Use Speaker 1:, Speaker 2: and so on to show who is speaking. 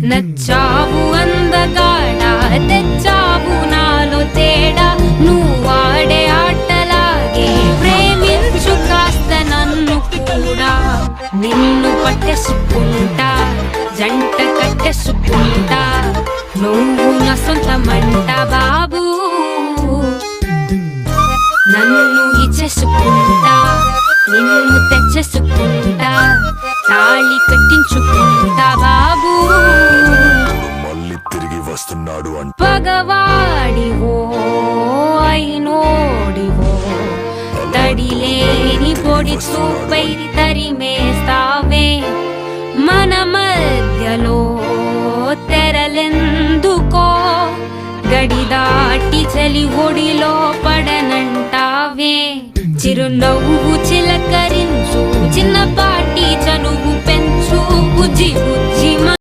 Speaker 1: నచ్చావు అందగాడ తెచ్చావు నాలో తేడా నువ్వాడే ఆటలాగే ప్రేమించు కాస్త నన్ను కూడా నిన్ను పట్టేసుకుంటా జంట కట్టేసుకుంటా నువ్వు నా సొంతమంట బాబు నన్ను ఇచ్చేసుకుంటా నిన్ను తెచ్చేసుకుంటా తాళి కట్టించుకుంటా బాబు
Speaker 2: మళ్ళీ తిరిగి వస్తున్నాడు అంటే
Speaker 1: పగవాడివో అయినోడివో తడిలేని పొడి చూపై తరిమేస్తావే మన మధ్యలో తెరలెందుకో గడి దాటి చలి ఒడిలో పడనంటావే చిరునవ్వు చిలకరించు చిన్నపాటి చనువు పెంచు బుజ్జి బుజ్జి